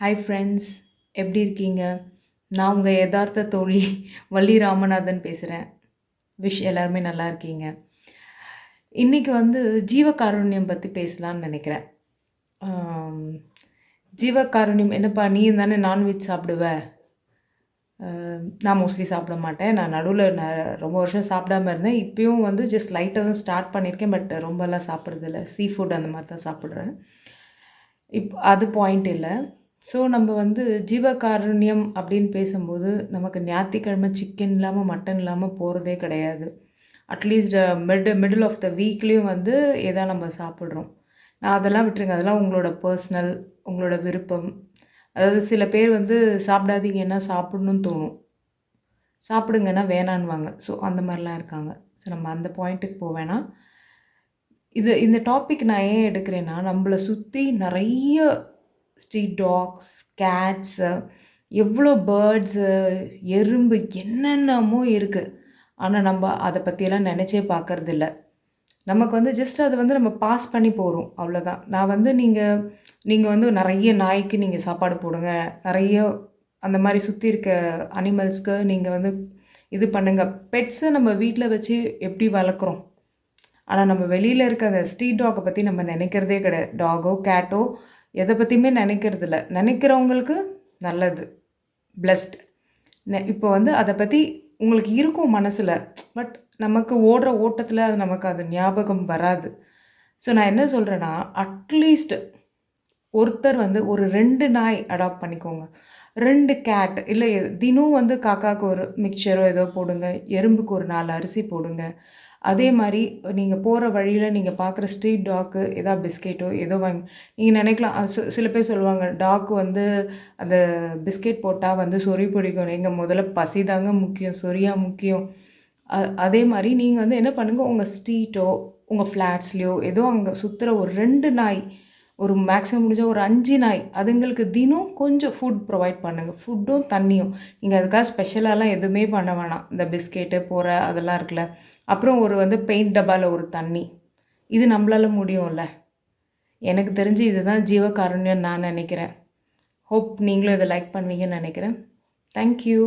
Hi friends, எப்படி இருக்கீங்க? நான் உங்கள் யதார்த்த தோழி வள்ளி ராமநாதன் பேசுகிறேன். எல்லாருமே நல்லா இருக்கீங்க. இன்றைக்கி வந்து ஜீவகாருண்யம் பற்றி பேசலான்னு நினைக்கிறேன். ஆம், ஜீவகாருண்யம் என்னப்பா, நீ தானே நான்வெஜ் சாப்பிடுவ? நான் மோஸ்ட்லி சாப்பிட மாட்டேன். நான் நடுவில் ரொம்ப வருஷம் சாப்பிடாம இருந்தேன். இப்பயும் வந்து ஜஸ்ட் லைட்டாக தான் ஸ்டார்ட் பண்ணியிருக்கேன். பட் ரொம்பலாம் சாப்பிட்றதில்ல. சீ ஃபுட் அந்த மாதிரி தான் சாப்பிட்றேன். அது பாயிண்ட் இல்லை. ஸோ நம்ம வந்து ஜீவகாருண்யம் அப்படின்னு பேசும்போது நமக்கு ஞாயிற்றுக்கிழமை சிக்கன் இல்லாமல் மட்டன் இல்லாமல் போகிறதே கிடையாது. அட்லீஸ்ட் மிடில் ஆஃப் த வீக்லேயும் வந்து எதாவது நம்ம சாப்பிட்றோம். நான் அதெல்லாம் விட்டுருங்க, அதெல்லாம் உங்களோட பர்சனல், உங்களோட விருப்பம். அதாவது சில பேர் வந்து சாப்பிடாதீங்கன்னா சாப்பிட்ணுன்னு தோணும், சாப்பிடுங்கன்னா வேணான்னுவாங்க. ஸோ அந்த மாதிரிலாம் இருக்காங்க. ஸோ நம்ம அந்த பாயிண்ட்டுக்கு போவேணா. இந்த டாபிக் நான் ஏன் எடுக்கிறேன்னா, நம்மளை சுற்றி நிறைய ஸ்ட்ரீட் டாக்ஸ், கேட்ஸு, எவ்வளோ பேர்ட்ஸு, எறும்பு என்னென்னமோ இருக்குது. ஆனால் நம்ம அதை பற்றியெல்லாம் நினச்சே பார்க்கறதில்ல. நமக்கு வந்து ஜஸ்ட் அதை வந்து நம்ம பாஸ் பண்ணி போகிறோம், அவ்வளோதான். நான் வந்து நீங்கள் வந்து நிறைய நாய்க்கு நீங்கள் சாப்பாடு போடுங்க, நிறைய அந்த மாதிரி சுற்றி இருக்க அனிமல்ஸ்க்கு நீங்கள் வந்து இது பண்ணுங்கள். பெட்ஸை நம்ம வீட்டில் வச்சு எப்படி வளர்க்குறோம்? ஆனால் நம்ம வெளியில் இருக்க அந்த ஸ்ட்ரீட் டாகை பற்றி நம்ம நினைக்கிறதே கிடையாது. டாகோ கேட்டோ எதை பற்றியுமே நினைக்கிறதில்ல. நினைக்கிறவங்களுக்கு நல்லது, பிளஸ்ட். இப்போ வந்து அதை பற்றி உங்களுக்கு இருக்கும் மனசில், பட் நமக்கு ஓடுற ஓட்டத்தில் அது ஞாபகம் வராது. ஸோ நான் என்ன சொல்கிறேன்னா, அட்லீஸ்ட் ஒருத்தர் வந்து ஒரு 2 நாய் அடாப்ட் பண்ணிக்கோங்க, 2 கேட். இல்லை தினம் வந்து காக்காவுக்கு ஒரு மிக்சரோ ஏதோ போடுங்க, எறும்புக்கு ஒரு 4 அரிசி போடுங்க. அதே மாதிரி நீங்கள் போகிற வழியில் நீங்கள் பார்க்குற ஸ்ட்ரீட் டாக்கு ஏதாவது பிஸ்கெட்டோ ஏதோ வாங்கி நீங்கள் நினைக்கலாம். சில பேர் சொல்லுவாங்க, டாக்கு வந்து அந்த பிஸ்கெட் போட்டால் வந்து சொறி பிடிக்கும். நீங்கள் முதல்ல பசி தாங்க முக்கியம், சொரியா முக்கியம். அதே மாதிரி நீங்கள் வந்து என்ன பண்ணுங்கள், உங்கள் ஸ்ட்ரீட்டோ உங்கள் ஃப்ளாட்ஸ்லேயோ ஏதோ அங்கே சுற்றுற ஒரு 2 நாய், ஒரு மேக்ஸிமம் முடிஞ்சால் ஒரு 5 நாய், அதுங்களுக்கு தினம் கொஞ்சம் ஃபுட் ப்ரொவைட் பண்ணுங்கள். ஃபுட்டும் தண்ணியும். நீங்கள் அதுக்காக ஸ்பெஷலாலாம் எதுவுமே பண்ண வேணாம். இந்த பிஸ்கெட்டு போகிற அதெல்லாம் இருக்குல்ல. அப்புறம் ஒரு வந்து பெயிண்ட் டப்பாவில் ஒரு தண்ணி. இது நம்மளால முடியும்ல. எனக்கு தெரிஞ்சு இதுதான் ஜீவகாருண்யம் நான் நினைக்கிறேன். ஹோப் நீங்களும் இதை லைக் பண்ணுவீங்கன்னு நினைக்கிறேன். தேங்க்யூ.